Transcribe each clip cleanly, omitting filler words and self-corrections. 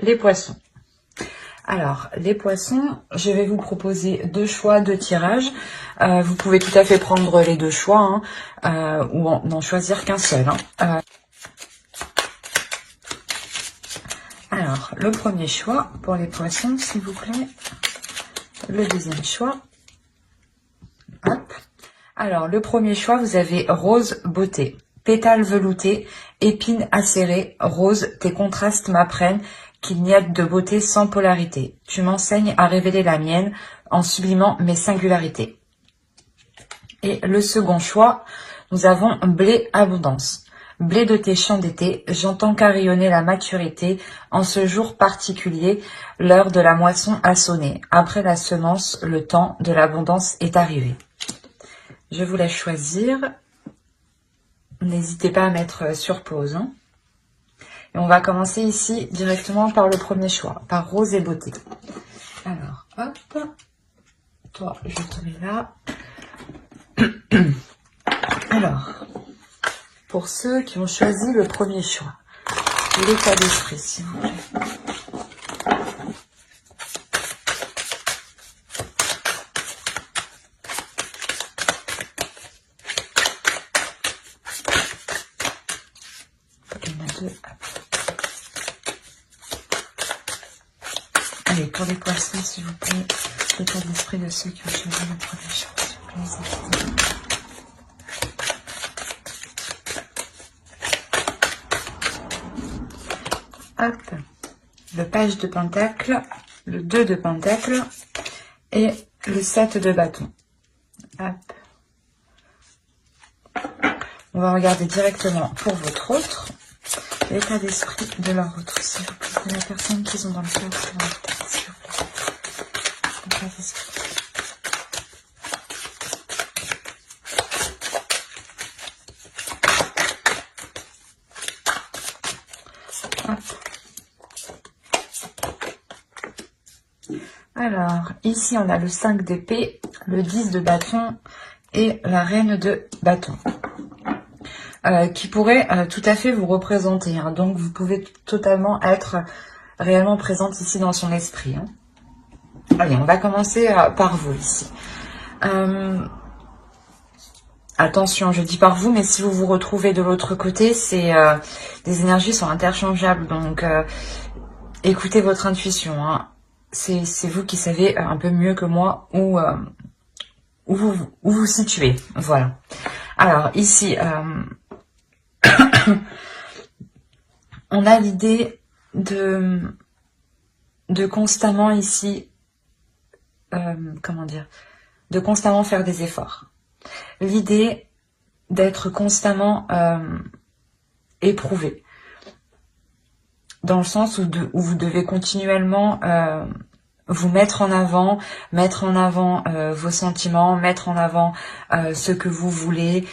les poissons. Alors, les poissons, je vais vous proposer 2 choix de tirage. Vous pouvez tout à fait prendre les 2 choix ou n'en choisir qu'un seul. Alors, le premier choix pour les poissons, s'il vous plaît. Le deuxième choix. Hop. Alors, le premier choix, vous avez rose beauté. Pétales veloutés, épines acérées, rose, tes contrastes m'apprennent qu'il n'y a de beauté sans polarité. Tu m'enseignes à révéler la mienne en sublimant mes singularités. Et le second choix, nous avons blé abondance. Blé de tes champs d'été, j'entends carillonner la maturité. En ce jour particulier, l'heure de la moisson a sonné. Après la semence, le temps de l'abondance est arrivé. Je vous laisse choisir. N'hésitez pas à mettre sur pause. Et on va commencer ici directement par le premier choix, par rose et beauté. Alors, hop. Toi, je te mets là. Alors, pour ceux qui ont choisi le premier choix, l'état d'esprit, s'il vous plaît. Il y en a 2. Allez, pour les poissons, s'il vous plaît, l'état d'esprit de ceux qui ont choisi le premier choix, s'il vous plaît, les enfants. Hop, le page de pentacle, le 2 de pentacle et le 7 de bâton. Hop. On va regarder directement pour votre autre, l'état d'esprit de leur autre, s'il vous plaît, de la personne qu'ils ont dans le cœur sur leur tête, s'il vous plaît. L'état d'esprit. Alors, ici, on a le 5 d'épée, le 10 de bâton et la reine de bâton. Qui pourrait tout à fait vous représenter. Donc, vous pouvez totalement être réellement présente ici dans son esprit. Allez, on va commencer par vous ici. Attention, je dis par vous, mais si vous vous retrouvez de l'autre côté, les énergies sont interchangeables. Donc, écoutez votre intuition. C'est vous qui savez un peu mieux que moi où vous situez. Voilà. Alors, ici, on a l'idée de constamment ici, comment dire, de constamment faire des efforts. L'idée d'être constamment éprouvé. Dans le sens où vous devez continuellement vous mettre en avant vos sentiments, mettre en avant ce que vous voulez.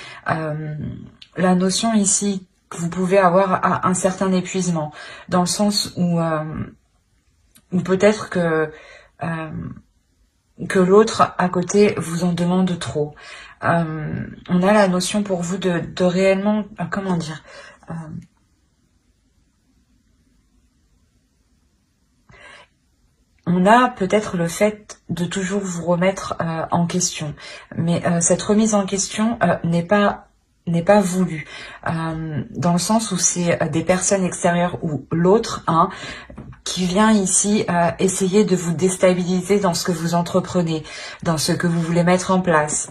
La notion ici que vous pouvez avoir à un certain épuisement, dans le sens où peut-être que l'autre à côté vous en demande trop. On a la notion pour vous de réellement, comment dire, on a peut-être le fait de toujours vous remettre en question, mais cette remise en question n'est pas voulue, dans le sens où c'est des personnes extérieures ou l'autre qui vient ici essayer de vous déstabiliser dans ce que vous entreprenez, dans ce que vous voulez mettre en place,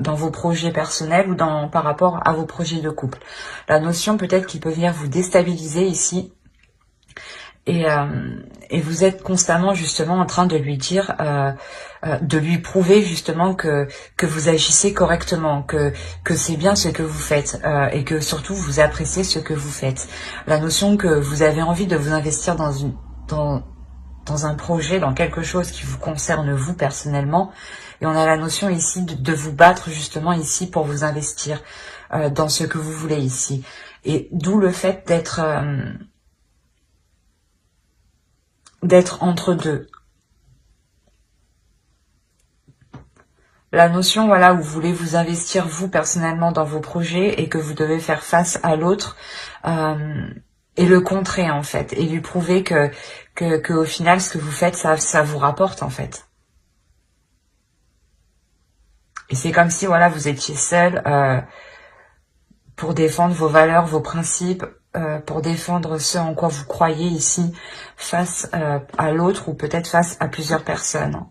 dans vos projets personnels ou par rapport à vos projets de couple. La notion peut-être qu'il peut venir vous déstabiliser ici. Et vous êtes constamment justement en train de lui dire, de lui prouver justement que vous agissez correctement, que c'est bien ce que vous faites et que surtout vous appréciez ce que vous faites. La notion que vous avez envie de vous investir dans un projet, dans quelque chose qui vous concerne vous personnellement. Et on a la notion ici de vous battre justement ici pour vous investir dans ce que vous voulez ici. Et d'où le fait d'être entre deux. La notion, voilà, où vous voulez vous investir vous personnellement dans vos projets et que vous devez faire face à l'autre et le contrer en fait et lui prouver que que au final, ce que vous faites, ça vous rapporte, en fait. Et c'est comme si, voilà, vous étiez seul pour défendre vos valeurs, vos principes, pour défendre ce en quoi vous croyez ici, face à l'autre ou peut-être face à plusieurs personnes.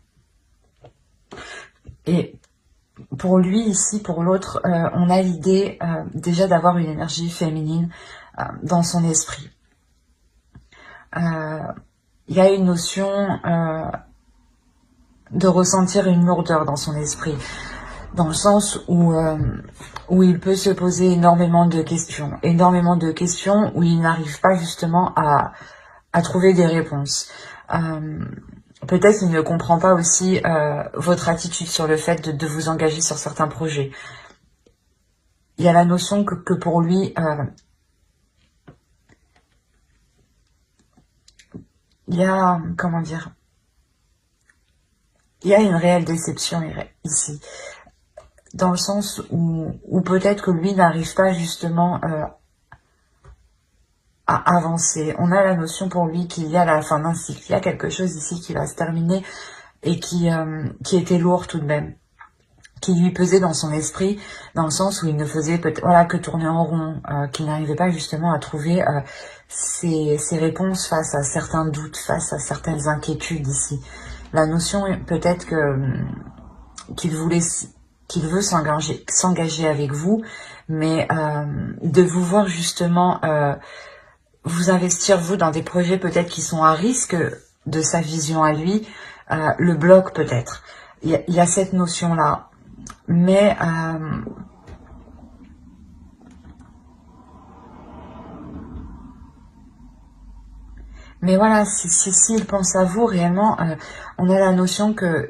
Et pour lui, ici, pour l'autre, on a l'idée déjà d'avoir une énergie féminine dans son esprit. Il y a une notion de ressentir une lourdeur dans son esprit, dans le sens où il peut se poser énormément de questions où il n'arrive pas justement à trouver des réponses. Peut-être qu'il ne comprend pas aussi votre attitude sur le fait de vous engager sur certains projets. Il y a la notion que pour lui, il y a, comment dire, il y a une réelle déception ici. Dans le sens où peut-être que lui n'arrive pas justement à avancer. On a la notion pour lui qu'il y a la fin d'un cycle. Il y a quelque chose ici qui va se terminer et qui était lourd tout de même, qui lui pesait dans son esprit, dans le sens où il ne faisait voilà, que tourner en rond, qu'il n'arrivait pas justement à trouver ses réponses face à certains doutes, face à certaines inquiétudes ici. La notion peut-être qu'il veut s'engager avec vous, mais de vous voir justement vous investir vous dans des projets peut-être qui sont à risque de sa vision à lui, le bloque peut-être. Il y a cette notion-là. Mais voilà, s'il pense à vous réellement, on a la notion que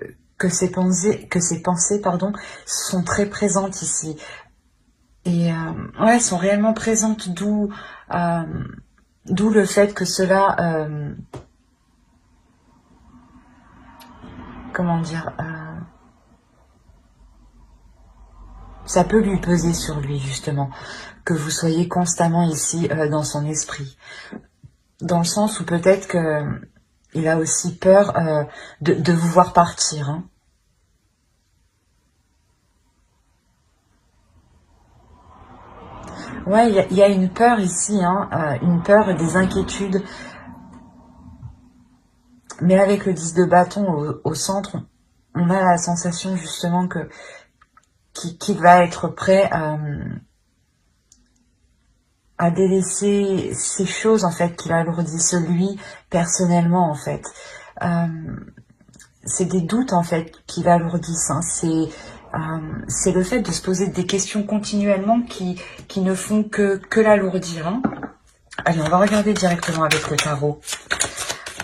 ces pensées pardon, sont très présentes ici. Et ouais, sont réellement présentes, d'où le fait que cela, comment dire, ça peut lui peser sur lui justement, que vous soyez constamment ici dans son esprit. Dans le sens où peut-être que il a aussi peur de vous voir partir. Hein. Ouais, il y a une peur ici, hein, une peur des inquiétudes. Mais avec le 10 de bâton au centre, on a la sensation justement qu'il va être prêt à délaisser ces choses en fait qu'il alourdissent lui personnellement en fait. C'est des doutes en fait qui l'alourdissent. Hein. C'est le fait de se poser des questions continuellement qui ne font que l'alourdir. Hein. Allez, on va regarder directement avec le tarot.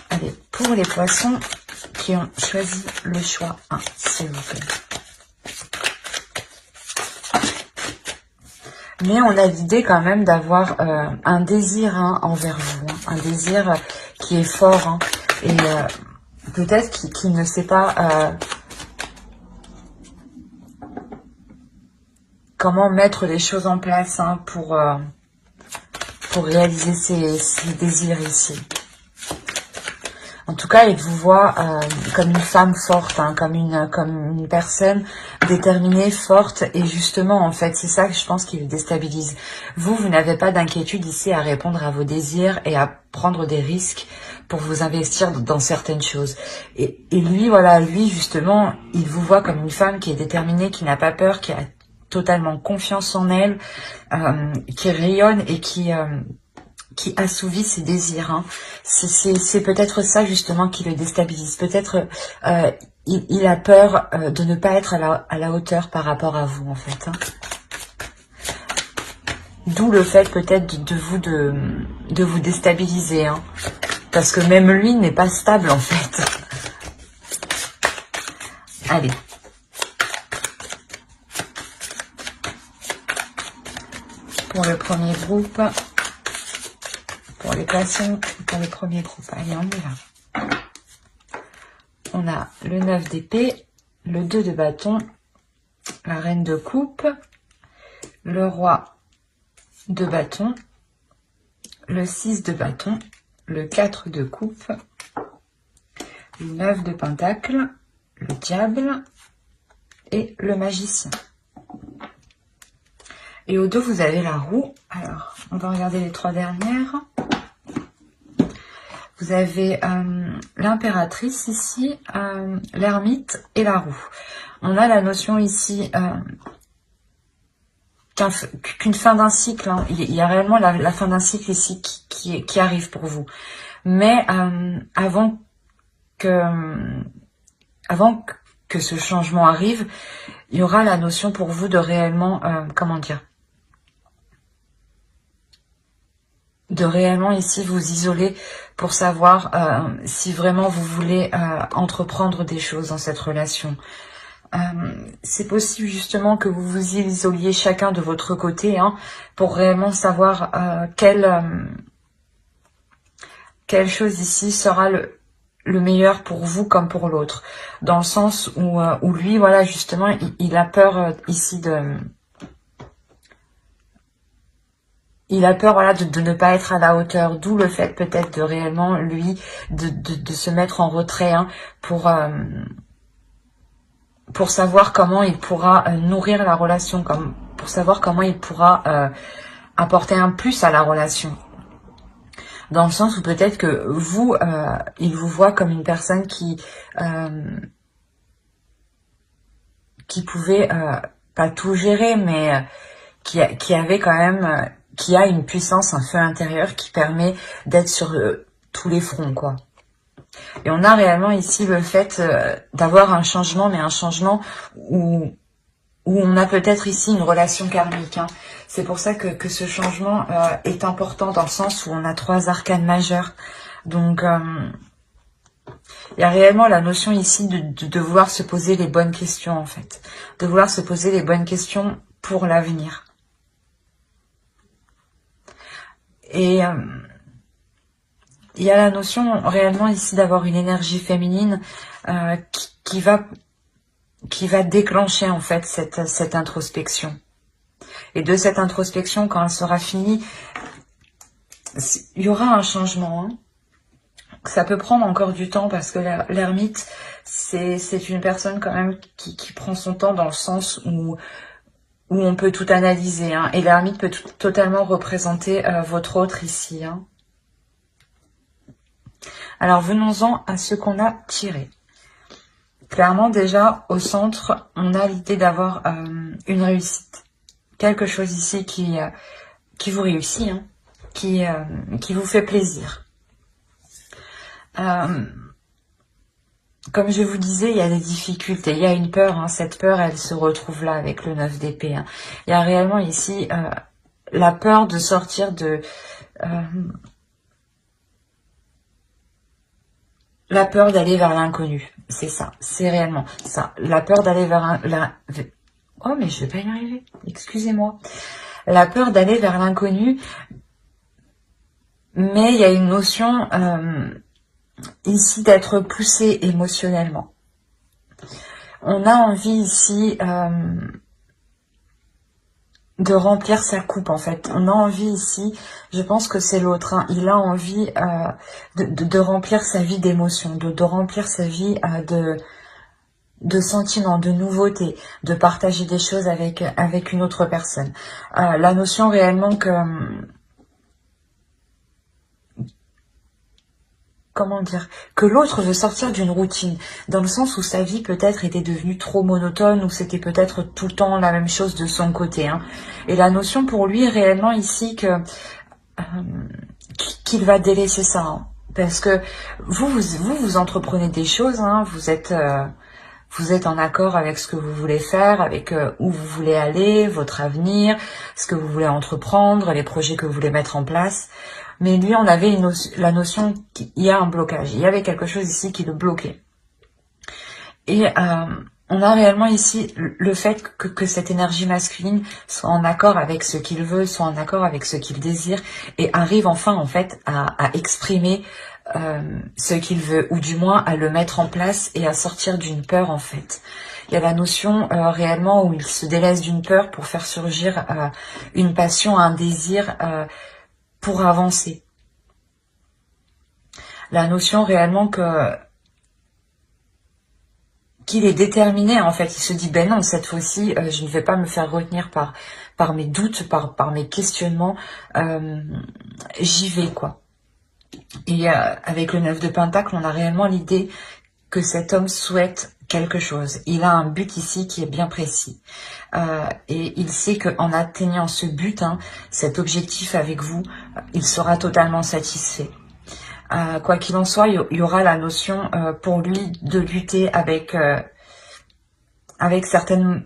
Allez, pour les poissons qui ont choisi le choix 1, s'il vous plaît. Mais on a l'idée quand même d'avoir un désir envers vous, hein, un désir qui est fort, hein, et peut-être qu'il ne sait pas comment mettre les choses en place hein, pour réaliser ses désirs ici. En tout cas, il vous voit comme une femme forte, hein, comme une personne déterminée, forte. Et justement, en fait, c'est ça que je pense qui le déstabilise. Vous n'avez pas d'inquiétude ici à répondre à vos désirs et à prendre des risques pour vous investir dans certaines choses. Et lui, voilà, lui, justement, il vous voit comme une femme qui est déterminée, qui n'a pas peur, qui a totalement confiance en elle, qui rayonne et qui assouvit ses désirs. Hein. C'est peut-être ça justement qui le déstabilise. Peut-être il a peur de ne pas être à la hauteur par rapport à vous en fait. Hein. D'où le fait peut-être de vous déstabiliser. Hein. Parce que même lui n'est pas stable en fait. Allez. Pour le premier groupe. Pour les poissons, pour le premier groupe. Allez, on y va. On a le 9 d'épée, le 2 de bâton, la reine de coupe, le roi de bâton, le 6 de bâton, le 4 de coupe le 9 de Pentacle, le Diable et le Magicien. Et au dos, vous avez la Roue. Alors, on va regarder les 3 dernières. Vous avez l'Impératrice ici, l'Ermite et la Roue. On a la notion ici qu'une fin d'un cycle. Hein. Il y a réellement la fin d'un cycle ici qui arrive pour vous. Mais avant que ce changement arrive, il y aura la notion pour vous de réellement, comment dire, de réellement ici vous isoler pour savoir si vraiment vous voulez entreprendre des choses dans cette relation. C'est possible justement que vous vous isoliez chacun de votre côté hein, pour réellement savoir quelle chose ici sera le meilleur pour vous comme pour l'autre. Dans le sens où lui, voilà, justement, il a peur ici de... Il a peur, voilà, de ne pas être à la hauteur, d'où le fait peut-être de réellement, lui, de se mettre en retrait hein, pour savoir comment il pourra nourrir la relation, pour savoir comment il pourra apporter un plus à la relation. Dans le sens où peut-être que vous, il vous voit comme une personne qui pouvait pas tout gérer, mais qui avait quand même, qui a une puissance, un feu intérieur qui permet d'être sur tous les fronts, quoi. Et on a réellement ici le fait d'avoir un changement, mais un changement où on a peut-être ici une relation karmique. Hein. C'est pour ça que ce changement est important dans le sens où on a 3 arcanes majeures. Donc, il y a réellement la notion ici de vouloir se poser les bonnes questions, en fait. De vouloir se poser les bonnes questions pour l'avenir. Et il y a la notion réellement ici d'avoir une énergie féminine qui va déclencher en fait cette introspection. Et de cette introspection, quand elle sera finie, il y aura un changement. Hein. Ça peut prendre encore du temps parce que l'ermite, c'est une personne quand même qui prend son temps dans le sens où on peut tout analyser. Hein. Et l'ermite peut totalement représenter votre autre ici. Hein. Alors venons-en à ce qu'on a tiré. Clairement, déjà, au centre, on a l'idée d'avoir une réussite. Quelque chose ici qui vous réussit, hein, qui vous fait plaisir. Comme je vous disais, il y a des difficultés, il y a une peur. Hein, cette peur, elle se retrouve là avec le 9 d'épée. Hein. Il y a réellement ici la peur de sortir de... la peur d'aller vers l'inconnu. C'est ça, c'est réellement ça. La peur d'aller vers Oh, mais je vais pas y arriver. Excusez-moi. La peur d'aller vers l'inconnu. Mais il y a une notion ici d'être poussé émotionnellement. On a envie ici de remplir sa coupe, en fait. On a envie ici, je pense que c'est l'autre, hein, il a envie de remplir sa vie d'émotions, de remplir sa vie de sentiments, de nouveautés, de partager des choses avec une autre personne. La notion réellement que... comment dire, que l'autre veut sortir d'une routine, dans le sens où sa vie peut-être était devenue trop monotone, ou c'était peut-être tout le temps la même chose de son côté. Hein. Et la notion pour lui réellement ici que qu'il va délaisser ça. Hein. Parce que vous entreprenez des choses, hein, vous êtes en accord avec ce que vous voulez faire, avec où vous voulez aller, votre avenir, ce que vous voulez entreprendre, les projets que vous voulez mettre en place. Mais lui, on avait la notion qu'il y a un blocage. Il y avait quelque chose ici qui le bloquait. Et on a réellement ici le fait que cette énergie masculine soit en accord avec ce qu'il veut, soit en accord avec ce qu'il désire, et arrive enfin, en fait, à exprimer ce qu'il veut, ou du moins à le mettre en place et à sortir d'une peur, en fait. Il y a la notion réellement où il se délaisse d'une peur pour faire surgir une passion, un désir pour avancer. La notion réellement que qu'il est déterminé, en fait. Il se dit, ben non, cette fois-ci, je ne vais pas me faire retenir par mes doutes, par mes questionnements. J'y vais, quoi. Et avec le 9 de Pentacle, on a réellement l'idée que cet homme souhaite quelque chose. Il a un but ici qui est bien précis. Et il sait qu'en atteignant ce but, hein, cet objectif avec vous, il sera totalement satisfait. Quoi qu'il en soit, il y aura la notion pour lui de lutter avec certaines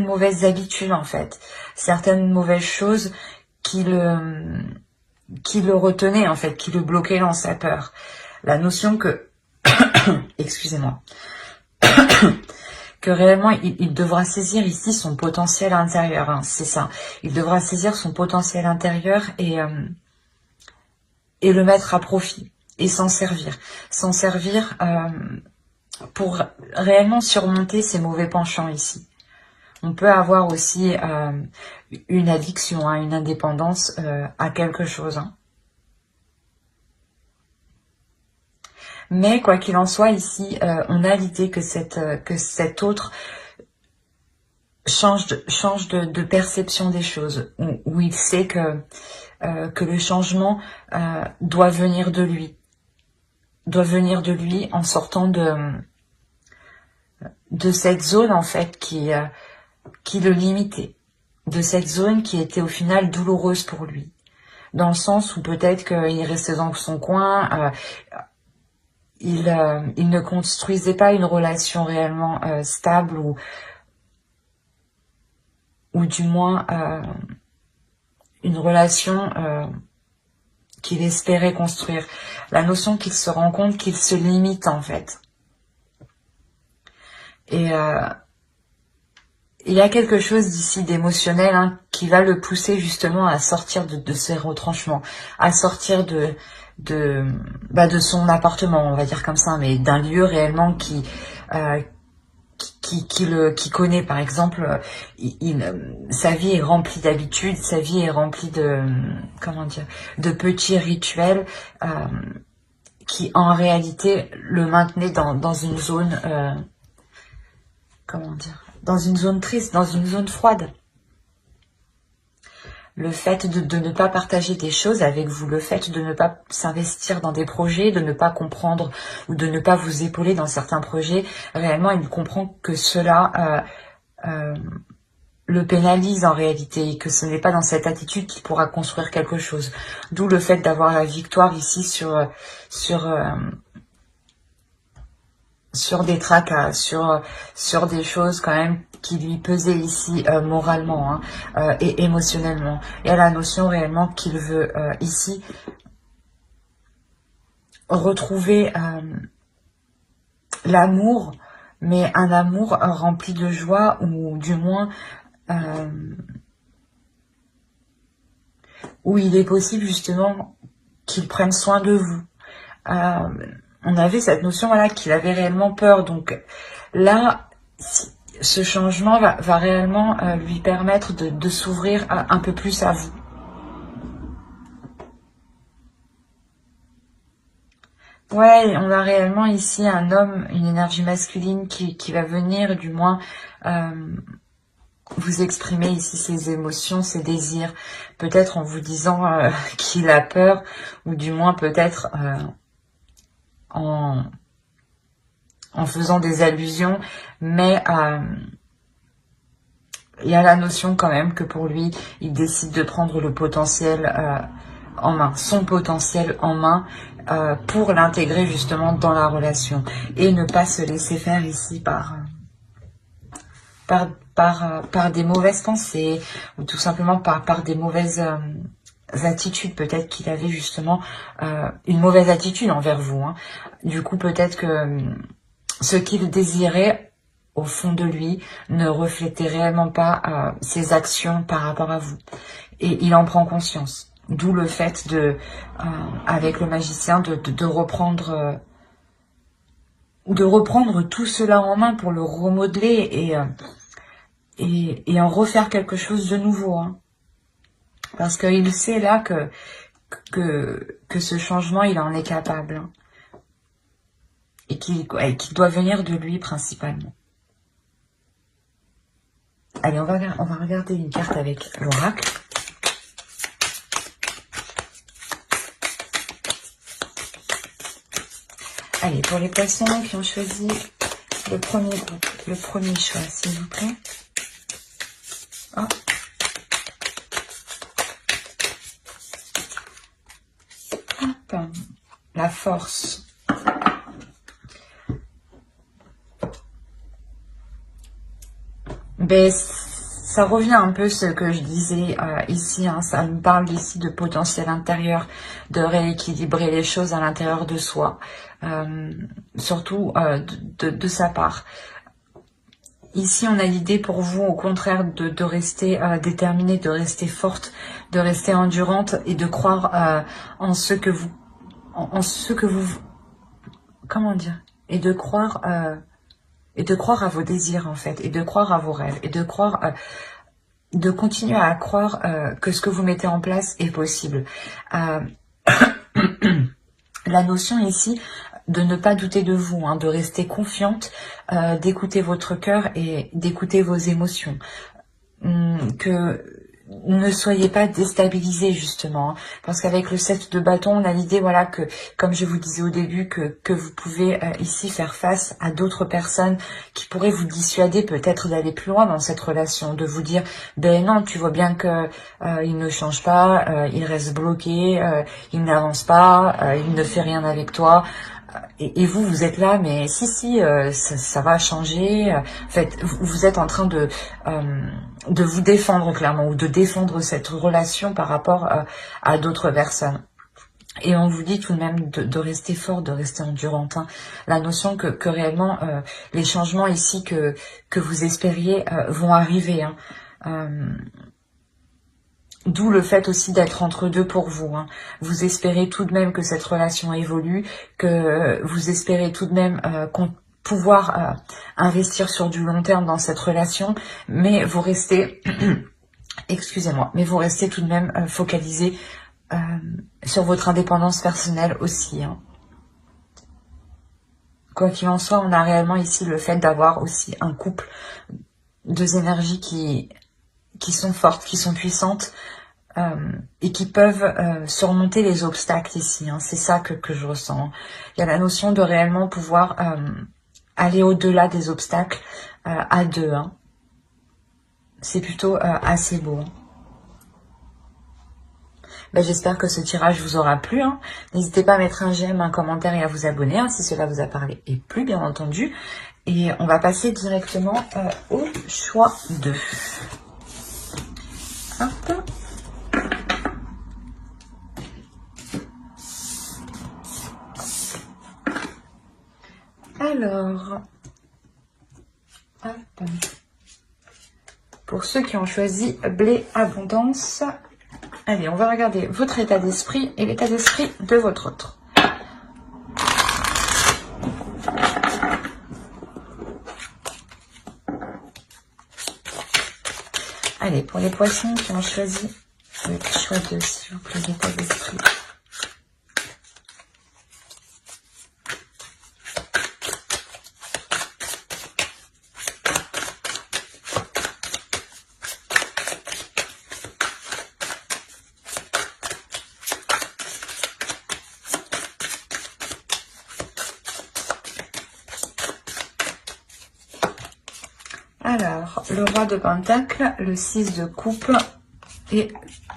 mauvaises habitudes, en fait, certaines mauvaises choses qui le retenaient, en fait, qui le bloquaient dans sa peur. La notion que, excusez-moi, que réellement il devra saisir ici son potentiel intérieur, hein, c'est ça. Il devra saisir son potentiel intérieur et le mettre à profit et s'en servir. S'en servir pour réellement surmonter ses mauvais penchants ici. On peut avoir aussi une addiction, hein, une indépendance à quelque chose. Hein. Mais quoi qu'il en soit, ici, on a l'idée que cet autre change de perception des choses, où il sait que le changement doit venir de lui. Doit venir de lui en sortant de cette zone, en fait, qui le limitait. De cette zone qui était au final douloureuse pour lui. Dans le sens où peut-être qu'il restait dans son coin, il ne construisait pas une relation réellement stable ou du moins une relation qu'il espérait construire. La notion qu'il se rend compte qu'il se limite, en fait. Et il y a quelque chose d'ici d'émotionnel, hein, qui va le pousser justement à sortir de ses retranchements, à sortir de son appartement, on va dire comme ça, mais d'un lieu réellement qui connaît. Par exemple, sa vie est remplie d'habitudes, sa vie est remplie de petits rituels qui en réalité le maintenaient dans une zone dans une zone triste, dans une zone froide. Le fait de ne pas partager des choses avec vous, le fait de ne pas s'investir dans des projets, de ne pas comprendre ou de ne pas vous épauler dans certains projets, réellement il comprend que cela le pénalise en réalité et que ce n'est pas dans cette attitude qu'il pourra construire quelque chose. D'où le fait d'avoir la victoire ici sur des tracas, sur des choses quand même qui lui pesaient ici moralement, hein, et émotionnellement. Il y a la notion réellement qu'il veut ici retrouver l'amour, mais un amour rempli de joie, ou du moins où il est possible justement qu'il prenne soin de vous. On avait cette notion, voilà, qu'il avait réellement peur. Donc là, ce changement va réellement lui permettre de s'ouvrir un peu plus à vous. Ouais, on a réellement ici un homme, une énergie masculine qui va venir, du moins, vous exprimer ici ses émotions, ses désirs. Peut-être en vous disant qu'il a peur, ou du moins peut-être en faisant des allusions, mais il y a la notion quand même que pour lui, il décide de prendre le potentiel en main, son potentiel en main, pour l'intégrer justement dans la relation et ne pas se laisser faire ici par des mauvaises pensées, ou tout simplement par des mauvaises attitudes. Peut-être qu'il avait justement une mauvaise attitude envers vous, hein. Du coup, peut-être que ce qu'il désirait au fond de lui ne reflétait réellement pas ses actions par rapport à vous. Et il en prend conscience. D'où le fait avec le magicien, de reprendre tout cela en main pour le remodeler et en refaire quelque chose de nouveau, hein. Parce qu'il sait là que ce changement, il en est capable, hein. et qui doit venir de lui principalement. Allez, on va regarder une carte avec l'oracle. Allez, pour les poissons qui ont choisi le premier groupe, le premier choix, s'il vous plaît. Oh. Hop. La force. Ben, ça revient un peu ce que je disais ici, hein, ça me parle ici de potentiel intérieur, de rééquilibrer les choses à l'intérieur de soi, surtout de sa part. Ici, on a l'idée pour vous, au contraire, de rester déterminée, de rester forte, de rester endurante et de croire en ce que vous, comment dire, et de croire à vos désirs en fait, et de croire à vos rêves, et de croire, de continuer à croire que ce que vous mettez en place est possible. La notion ici de ne pas douter de vous, hein, de rester confiante, d'écouter votre cœur et d'écouter vos émotions. Que ne soyez pas déstabilisés justement, hein, parce qu'avec le 7 de bâton, on a l'idée, voilà, que comme je vous disais au début, que vous pouvez ici faire face à d'autres personnes qui pourraient vous dissuader peut-être d'aller plus loin dans cette relation, de vous dire, ben non, tu vois bien que il ne change pas, il reste bloqué, il n'avance pas, il ne fait rien avec toi. Et vous, vous êtes là, mais si, ça va changer. En fait, vous êtes en train de vous défendre clairement, ou de défendre cette relation par rapport à d'autres personnes. Et on vous dit tout de même de rester fort, de rester endurante. Hein. La notion que réellement, les changements ici que vous espériez vont arriver. Hein. D'où le fait aussi d'être entre deux pour vous. Hein. Vous espérez tout de même que cette relation évolue, que vous espérez tout de même pouvoir investir sur du long terme dans cette relation, mais vous restez, excusez-moi, mais vous restez tout de même focalisé sur votre indépendance personnelle aussi. Hein. Quoi qu'il en soit, on a réellement ici le fait d'avoir aussi un couple, deux énergies qui sont fortes, qui sont puissantes et qui peuvent surmonter les obstacles ici. Hein. C'est ça que je ressens. Il y a la notion de réellement pouvoir aller au-delà des obstacles à deux. Hein. C'est plutôt assez beau. Hein. Ben, j'espère que ce tirage vous aura plu. Hein. N'hésitez pas à mettre un j'aime, un commentaire et à vous abonner hein, si cela vous a parlé et plu, bien entendu. Et on va passer directement au choix 2. Hop. Alors, hop. Pour ceux qui ont choisi blé abondance, allez, on va regarder votre état d'esprit et l'état d'esprit de votre autre. Allez, pour les poissons qui ont choisi le choix 2, s'il vous plaît, l'état d'esprit. Alors, le roi de pentacle, le 6 de coupe et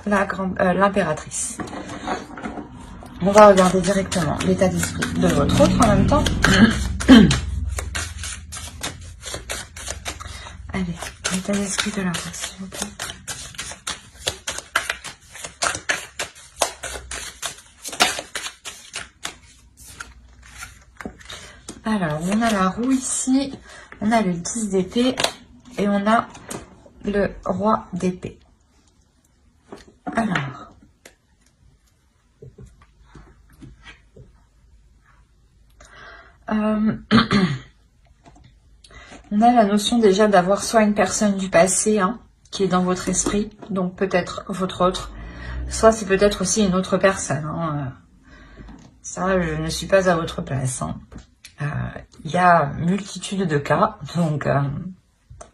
l'impératrice. On va regarder directement l'état d'esprit de votre autre en même temps. Allez, l'état d'esprit de la vôtre, s'il vous plaît. Alors, on a la roue ici, on a le 10 d'épée et on a le roi d'épée. Alors, on a la notion déjà d'avoir soit une personne du passé hein, qui est dans votre esprit, donc peut-être votre autre, soit c'est peut-être aussi une autre personne. Hein. Ça, je ne suis pas à votre place. Hein. Il y a multitude de cas, donc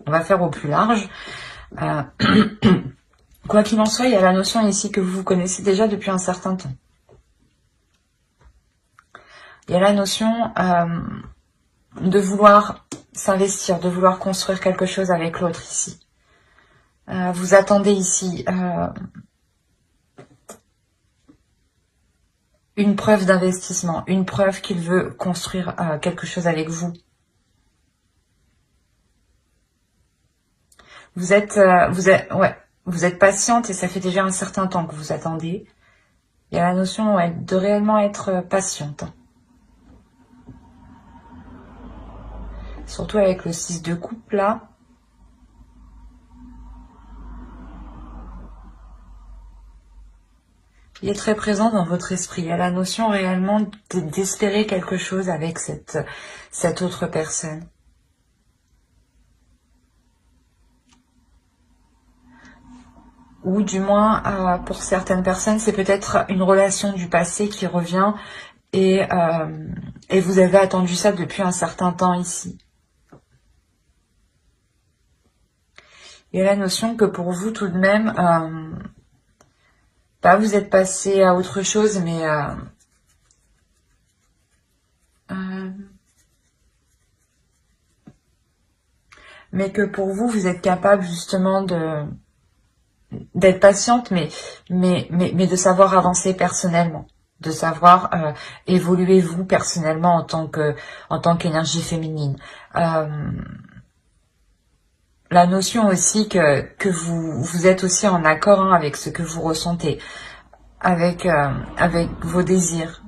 on va faire au plus large. Quoi qu'il en soit, il y a la notion ici que vous connaissez déjà depuis un certain temps. Il y a la notion de vouloir s'investir, de vouloir construire quelque chose avec l'autre ici. Vous attendez ici une preuve d'investissement, une preuve qu'il veut construire quelque chose avec vous. Vous êtes patiente et ça fait déjà un certain temps que vous attendez. Il y a la notion de réellement être patiente. Surtout avec le 6 de coupe là. Il est très présent dans votre esprit. Il y a la notion réellement d'espérer quelque chose avec cette autre personne. Ou du moins, pour certaines personnes, c'est peut-être une relation du passé qui revient et vous avez attendu ça depuis un certain temps ici. Il y a la notion que pour vous, tout de même, vous êtes passé à autre chose, mais que pour vous, vous êtes capable justement d'être patiente, mais de savoir avancer personnellement, de savoir évoluer vous personnellement en tant qu'énergie féminine. La notion aussi que vous êtes aussi en accord avec ce que vous ressentez, avec vos désirs.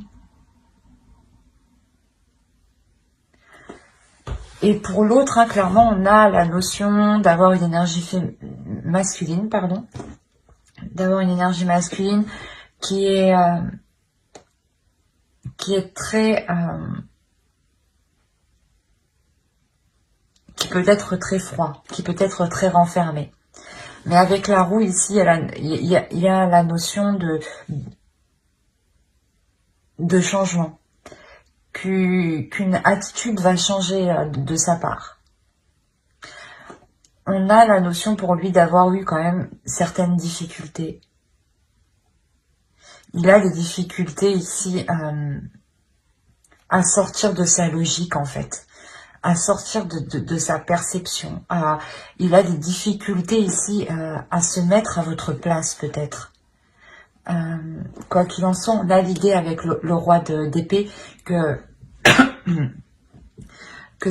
Et pour l'autre, clairement, on a la notion d'avoir une énergie masculine, d'avoir une énergie masculine qui est très qui peut être très froid, qui peut être très renfermé. Mais avec la roue ici, il y a la notion de changement, qu'une attitude va changer de sa part. On a la notion pour lui d'avoir eu quand même certaines difficultés. Il a des difficultés ici à sortir de sa logique en fait, à sortir de sa perception. Il a des difficultés ici à se mettre à votre place peut-être. Quoi qu'il en soit, on a l'idée avec le roi d'épée que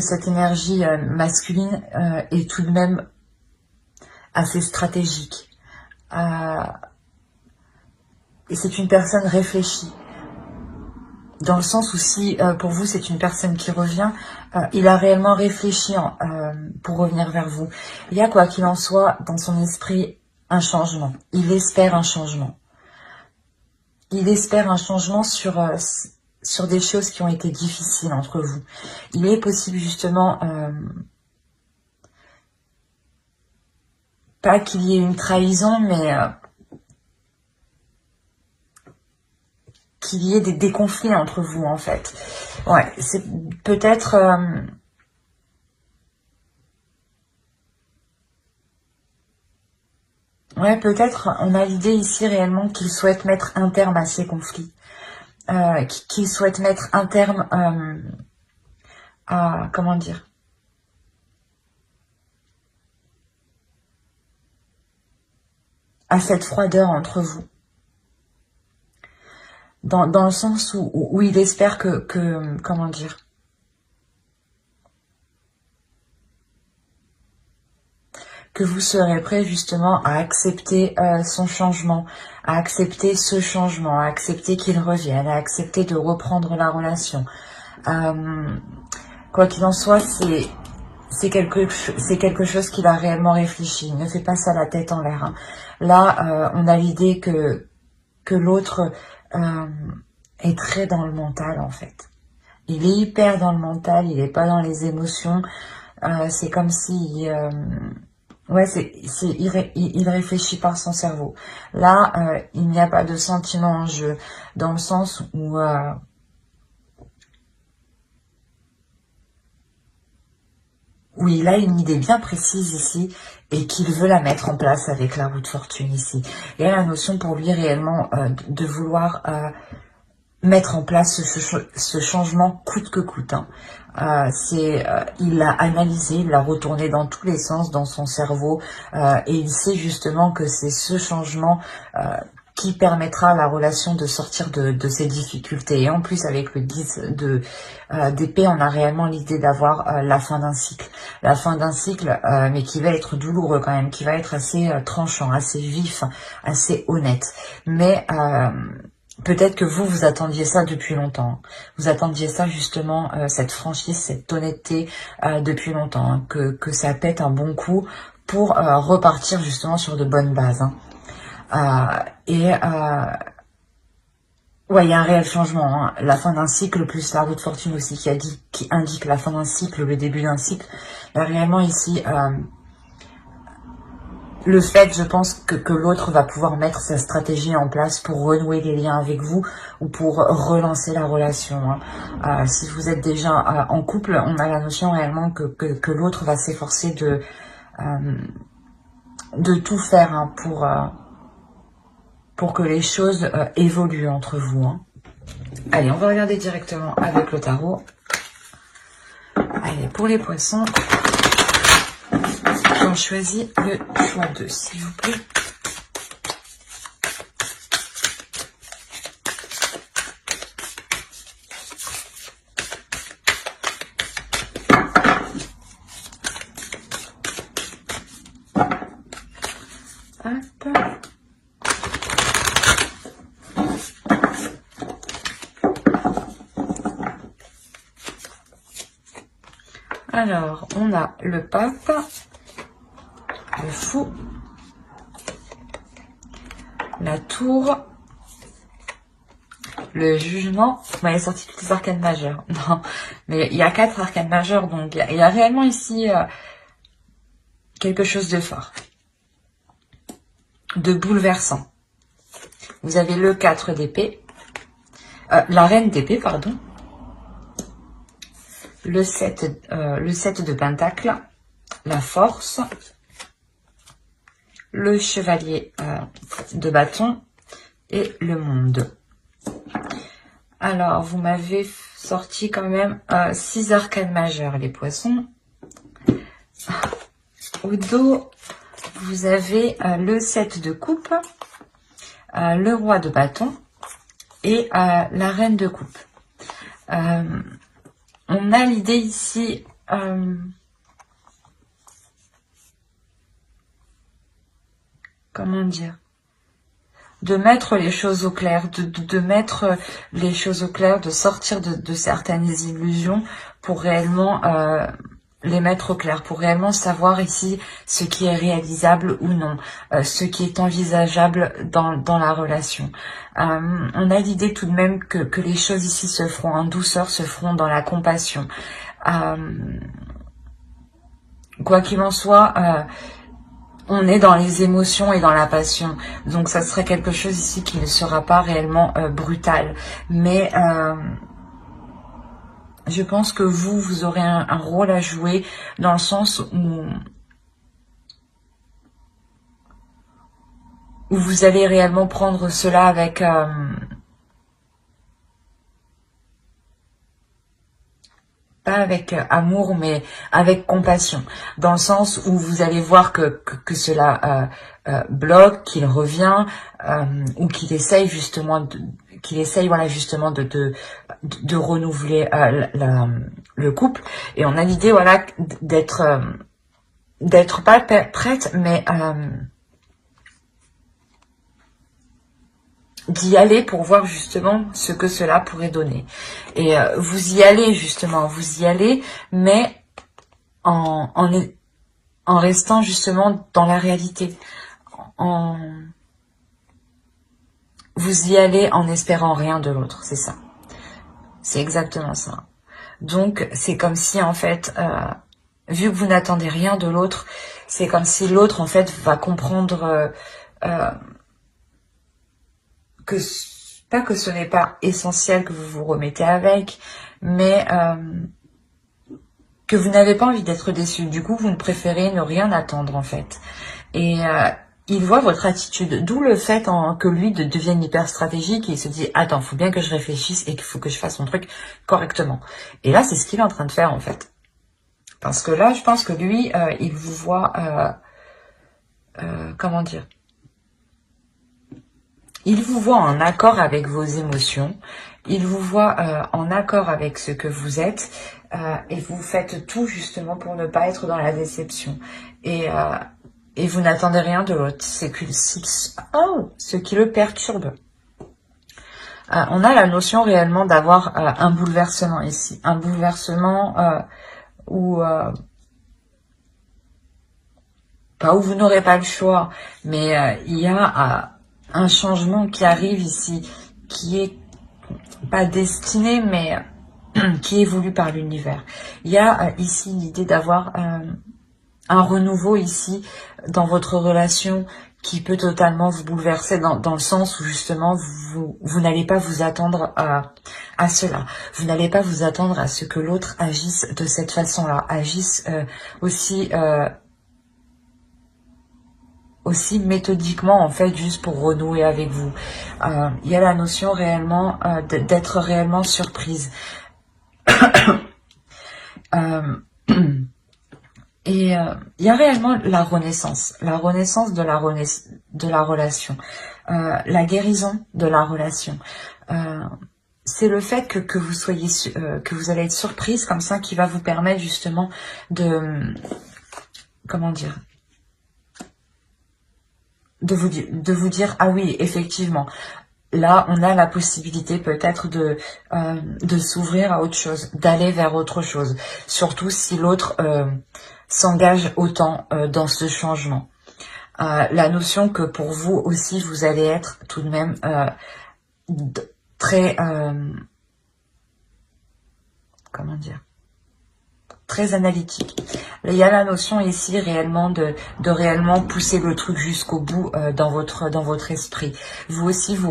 cette énergie masculine est tout de même assez stratégique. Et c'est une personne réfléchie. Dans le sens où si pour vous c'est une personne qui revient, il a réellement réfléchi pour revenir vers vous. Il y a quoi qu'il en soit dans son esprit un changement. Il espère un changement. Il espère un changement sur des choses qui ont été difficiles entre vous. Il est possible justement, pas qu'il y ait une trahison, mais qu'il y ait des conflits entre vous en fait. Ouais, c'est peut-être... ouais, peut-être on a l'idée ici réellement qu'il souhaite mettre un terme à ces conflits. Qu'il souhaite mettre un terme à... Comment dire ? À cette froideur entre vous. Dans le sens où il espère que comment dire, que vous serez prêt justement à accepter son changement, à accepter ce changement, à accepter qu'il revienne, à accepter de reprendre la relation. Quoi qu'il en soit, c'est quelque chose qu'il a réellement réfléchi. Il ne fait pas ça la tête en l'air. Hein. Là, on a l'idée que l'autre est très dans le mental en fait. Il est hyper dans le mental, il n'est pas dans les émotions. C'est comme si... ouais, il réfléchit par son cerveau. Là, il n'y a pas de sentiment en jeu, dans le sens où où il a une idée bien précise ici et qu'il veut la mettre en place avec la roue de fortune ici. Il y a la notion pour lui réellement de vouloir mettre en place ce changement coûte que coûte. Hein. Il l'a analysé, il l'a retourné dans tous les sens dans son cerveau et il sait justement que c'est ce changement qui permettra à la relation de sortir de ses difficultés. Et en plus, avec le 10 d'épée, on a réellement l'idée d'avoir la fin d'un cycle. La fin d'un cycle, mais qui va être douloureux quand même, qui va être assez tranchant, assez vif, assez honnête. Mais peut-être que vous attendiez ça depuis longtemps. Vous attendiez ça justement, cette franchise, cette honnêteté depuis longtemps. Hein, que ça pète un bon coup pour repartir justement sur de bonnes bases. Hein. Ouais, il y a un réel changement. Hein. La fin d'un cycle, plus la roue de fortune aussi qui indique la fin d'un cycle, le début d'un cycle. Il y a réellement ici le fait, je pense, que l'autre va pouvoir mettre sa stratégie en place pour renouer les liens avec vous ou pour relancer la relation. Hein. Si vous êtes déjà en couple, on a la notion réellement que l'autre va s'efforcer de tout faire hein, pour que les choses évoluent entre vous. Hein. Allez, on va regarder directement avec le tarot. Allez, pour les poissons, on choisit le choix 2, s'il vous plaît. Hop. Alors, on a le pape, le fou, la tour, le jugement. Vous m'avez sorti toutes les arcanes majeures. Non, mais il y a 4 arcanes majeures, donc il y a réellement ici quelque chose de fort, de bouleversant. Vous avez le 4 d'épée, la reine d'épée, pardon. Le 7 de pentacle, la force, le chevalier de bâton et le monde. Alors, vous m'avez sorti quand même 6 arcanes majeures, les poissons. Au dos, vous avez le 7 de coupe, le roi de bâton et la reine de coupe. On a l'idée ici comment dire, de mettre les choses au clair, de mettre les choses au clair, de sortir de certaines illusions pour réellement les mettre au clair, pour réellement savoir ici ce qui est réalisable ou non, ce qui est envisageable dans la relation. On a l'idée tout de même que les choses ici se feront en douceur, se feront dans la compassion. Quoi qu'il en soit, on est dans les émotions et dans la passion. Donc ça serait quelque chose ici qui ne sera pas réellement brutal. Mais je pense que vous aurez un rôle à jouer dans le sens où vous allez réellement prendre cela avec pas avec amour, mais avec compassion, dans le sens où vous allez voir que cela bloque, qu'il revient, ou qu'il essaye justement voilà justement de renouveler le couple. Et on a l'idée voilà d'être pas prête, mais d'y aller pour voir justement ce que cela pourrait donner. Et vous y allez justement, vous y allez, mais en restant justement dans la réalité. Vous y allez en espérant rien de l'autre, c'est ça. C'est exactement ça. Donc c'est comme si en fait, vu que vous n'attendez rien de l'autre, c'est comme si l'autre en fait va comprendre pas que ce n'est pas essentiel que vous vous remettez avec, mais que vous n'avez pas envie d'être déçu. Du coup, vous ne préférez ne rien attendre, en fait. Et il voit votre attitude, d'où le fait que lui devienne hyper stratégique et il se dit « Attends, faut bien que je réfléchisse et qu'il faut que je fasse mon truc correctement. » Et là, c'est ce qu'il est en train de faire, en fait. Parce que là, je pense que lui, il vous voit... comment dire? Il vous voit en accord avec vos émotions. Il vous voit en accord avec ce que vous êtes. Et vous faites tout, justement, pour ne pas être dans la déception. Et vous n'attendez rien de l'autre. C'est ce qui le perturbe. On a la notion réellement d'avoir un bouleversement ici. Un bouleversement où... pas où vous n'aurez pas le choix, mais il y a un changement qui arrive ici, qui est pas destiné, mais qui est voulu par l'univers. Il y a ici l'idée d'avoir un renouveau ici dans votre relation qui peut totalement vous bouleverser dans le sens où justement vous n'allez pas vous attendre à cela. Vous n'allez pas vous attendre à ce que l'autre agisse de cette façon-là, agisse aussi méthodiquement en fait, juste pour renouer avec vous. Il y a la notion réellement d'être réellement surprise. Et il y a réellement la renaissance de la relation, la guérison de la relation. C'est le fait que vous soyez que vous allez être surprise comme ça qui va vous permettre justement de comment dire, de vous dire ah oui effectivement là on a la possibilité peut-être de s'ouvrir à autre chose, d'aller vers autre chose, surtout si l'autre s'engage autant dans ce changement. La notion que pour vous aussi vous allez être tout de même très comment dire, très analytique. Il y a la notion ici réellement de réellement pousser le truc jusqu'au bout dans votre esprit. Vous aussi vous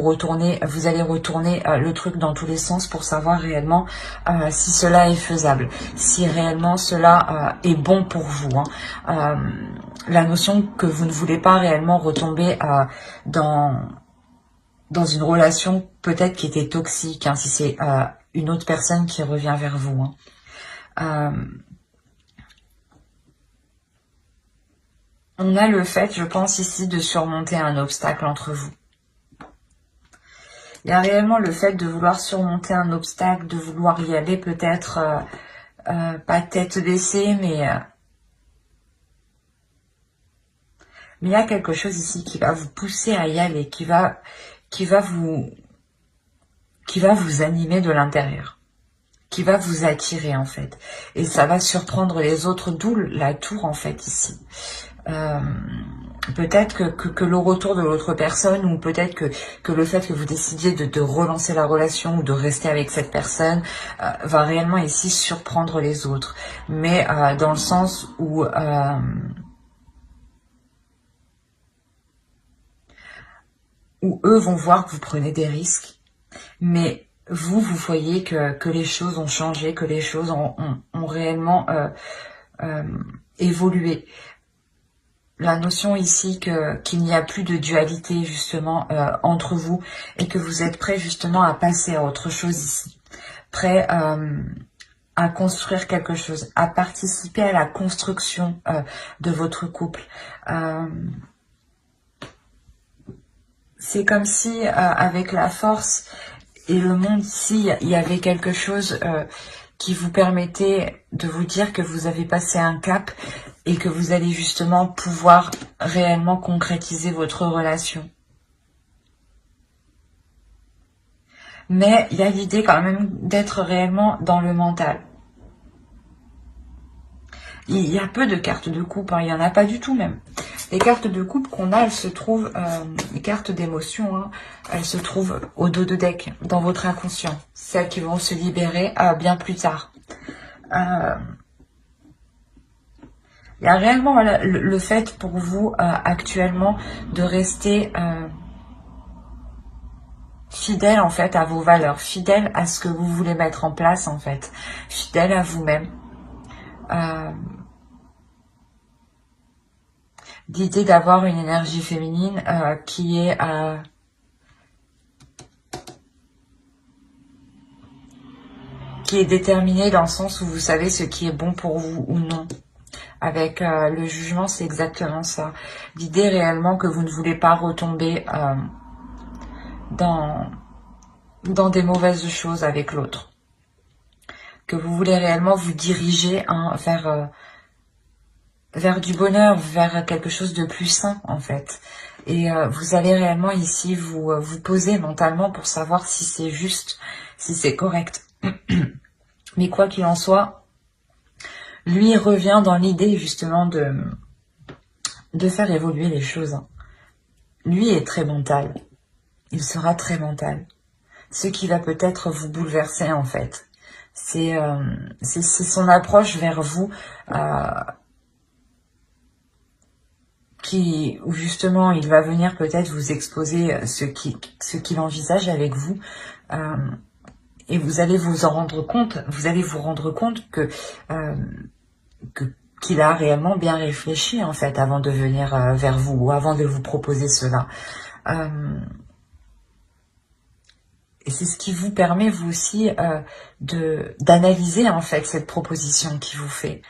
allez retourner le truc dans tous les sens pour savoir réellement si cela est faisable, si réellement cela est bon pour vous. La notion que vous ne voulez pas réellement retomber dans une relation peut-être qui était toxique, si c'est une autre personne qui revient vers vous. On a le fait, je pense ici, de surmonter un obstacle entre vous. Il y a réellement le fait de vouloir surmonter un obstacle, de vouloir y aller peut-être, pas tête baissée, mais il y a quelque chose ici qui va vous pousser à y aller, qui va vous animer de l'intérieur, qui va vous attirer en fait. Et ça va surprendre les autres, d'où la tour en fait ici. Peut-être que le retour de l'autre personne, ou peut-être que le fait que vous décidiez de relancer la relation ou de rester avec cette personne va réellement ici surprendre les autres, mais dans le sens où eux vont voir que vous prenez des risques, mais vous voyez que les choses ont changé, que les choses ont réellement évolué. La notion ici qu'il n'y a plus de dualité justement entre vous et que vous êtes prêt justement à passer à autre chose ici. Prêt à construire quelque chose, à participer à la construction de votre couple. C'est comme si avec la force et le monde ici, il y avait quelque chose qui vous permettait de vous dire que vous avez passé un cap et que vous allez justement pouvoir réellement concrétiser votre relation. Mais il y a l'idée quand même d'être réellement dans le mental. Il y a peu de cartes de coupe, il n'y en a pas du tout même. Les cartes de coupe qu'on a, elles se trouvent, les cartes d'émotion, elles se trouvent au dos de deck, dans votre inconscient. Celles qui vont se libérer bien plus tard. Il y a réellement le fait pour vous actuellement de rester fidèle en fait à vos valeurs, fidèle à ce que vous voulez mettre en place en fait, fidèle à vous-même. L'idée d'avoir une énergie féminine qui est déterminée dans le sens où vous savez ce qui est bon pour vous ou non. Avec le jugement, c'est exactement ça. L'idée réellement que vous ne voulez pas retomber dans des mauvaises choses avec l'autre. Que vous voulez réellement vous diriger vers du bonheur, vers quelque chose de plus sain en fait. Et vous allez réellement ici vous poser mentalement pour savoir si c'est juste, si c'est correct. Mais quoi qu'il en soit, lui revient dans l'idée justement de faire évoluer les choses. Lui est très mental. Il sera très mental. Ce qui va peut-être vous bouleverser en fait. C'est son approche vers vous où justement il va venir peut-être vous exposer ce qu'il envisage avec vous. Et vous allez vous en rendre compte, vous allez vous rendre compte qu'il a réellement bien réfléchi en fait avant de venir vers vous ou avant de vous proposer cela. Et c'est ce qui vous permet vous aussi d'analyser en fait cette proposition qu'il vous fait.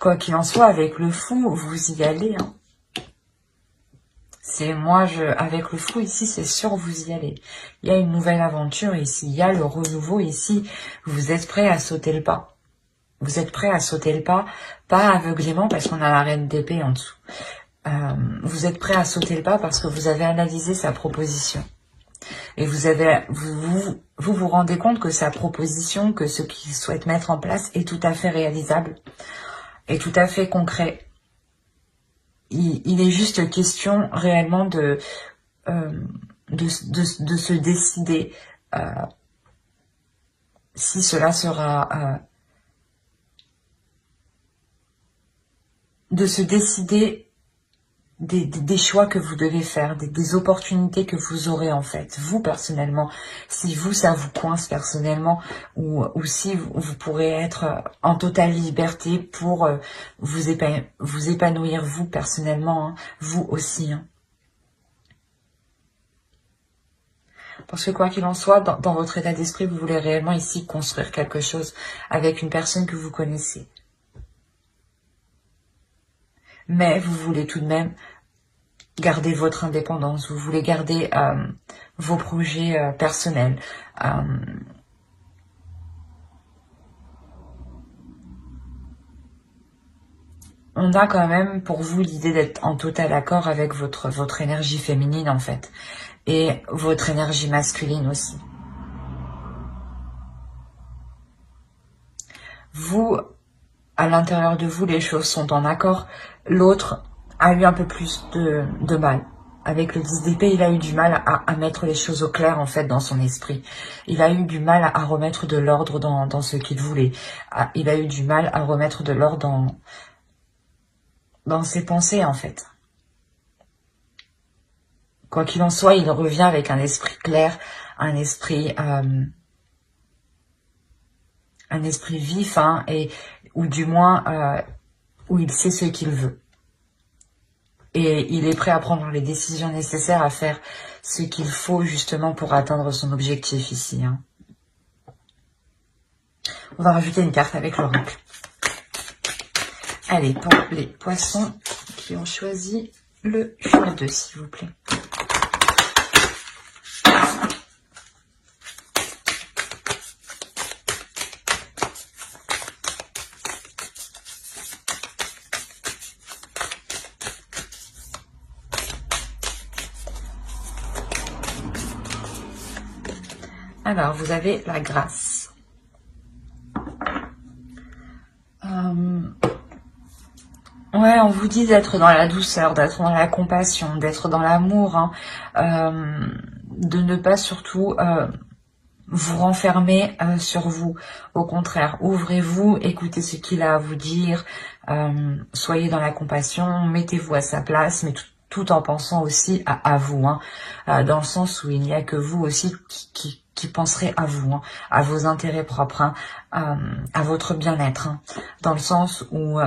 Quoi qu'il en soit, avec le fou, vous y allez. Hein. Avec le fou ici, c'est sûr, vous y allez. Il y a une nouvelle aventure ici, il y a le renouveau ici. Vous êtes prêt à sauter le pas. Vous êtes prêt à sauter le pas, pas aveuglément parce qu'on a la reine d'épée en dessous. Vous êtes prêt à sauter le pas parce que vous avez analysé sa proposition. Et vous rendez compte que sa proposition, que ce qu'il souhaite mettre en place est tout à fait réalisable, est tout à fait concret. Il est juste question réellement de se décider si cela sera... de se décider des choix que vous devez faire, des opportunités que vous aurez en fait, vous personnellement, si vous ça vous coince personnellement ou si vous pourrez être en totale liberté pour vous épanouir vous personnellement, hein, vous aussi. Hein. Parce que quoi qu'il en soit, dans votre état d'esprit, vous voulez réellement ici construire quelque chose avec une personne que vous connaissez. Mais vous voulez tout de même garder votre indépendance, vous voulez garder vos projets personnels. On a quand même pour vous l'idée d'être en total accord avec votre énergie féminine en fait, et votre énergie masculine aussi. Vous, à l'intérieur de vous, les choses sont en accord. L'autre a eu un peu plus de mal. Avec le 10 d'épée, il a eu du mal à mettre les choses au clair, en fait, dans son esprit. Il a eu du mal à remettre de l'ordre dans ce qu'il voulait. Il a eu du mal à remettre de l'ordre dans ses pensées, en fait. Quoi qu'il en soit, il revient avec un esprit clair, un esprit vif, hein, ou du moins où il sait ce qu'il veut. Et il est prêt à prendre les décisions nécessaires, à faire ce qu'il faut justement pour atteindre son objectif ici. Hein. On va rajouter une carte avec l'oracle. Allez, pour les poissons qui ont choisi le choix 2, s'il vous plaît. Alors, vous avez la grâce. Ouais, on vous dit d'être dans la douceur, d'être dans la compassion, d'être dans l'amour, hein, de ne pas surtout vous renfermer sur vous. Au contraire, ouvrez-vous, écoutez ce qu'il a à vous dire, soyez dans la compassion, mettez-vous à sa place, mais tout en pensant aussi à vous, hein, dans le sens où il n'y a que vous aussi qui penserait à vous, hein, à vos intérêts propres, hein, à votre bien-être, hein, dans le sens où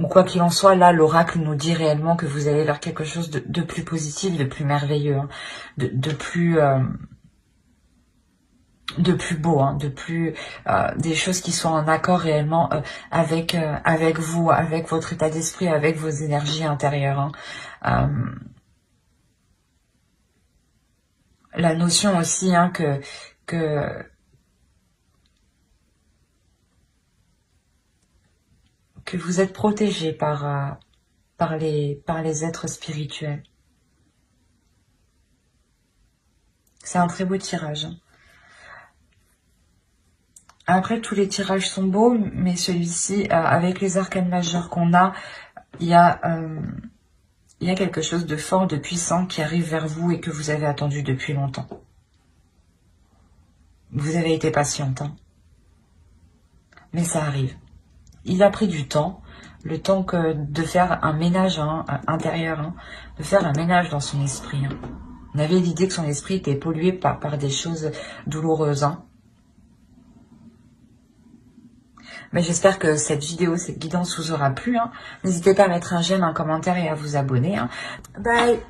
quoi qu'il en soit, là, l'oracle nous dit réellement que vous allez vers quelque chose de plus positif, de plus merveilleux, hein, de plus beau, hein, des choses qui soient en accord réellement avec vous, avec votre état d'esprit, avec vos énergies intérieures, hein. La notion aussi, hein, que vous êtes protégé par les êtres spirituels. C'est un très beau tirage, hein. Après, tous les tirages sont beaux, mais celui-ci, avec les arcanes majeures qu'on a, il y a quelque chose de fort, de puissant qui arrive vers vous et que vous avez attendu depuis longtemps. Vous avez été patiente, hein, mais ça arrive. Il a pris du temps, le temps de faire un ménage, hein, intérieur, hein, de faire un ménage dans son esprit, hein. On avait l'idée que son esprit était pollué par des choses douloureuses, hein. Mais j'espère que cette vidéo, cette guidance vous aura plu, hein. N'hésitez pas à mettre un j'aime, un commentaire et à vous abonner, hein. Bye.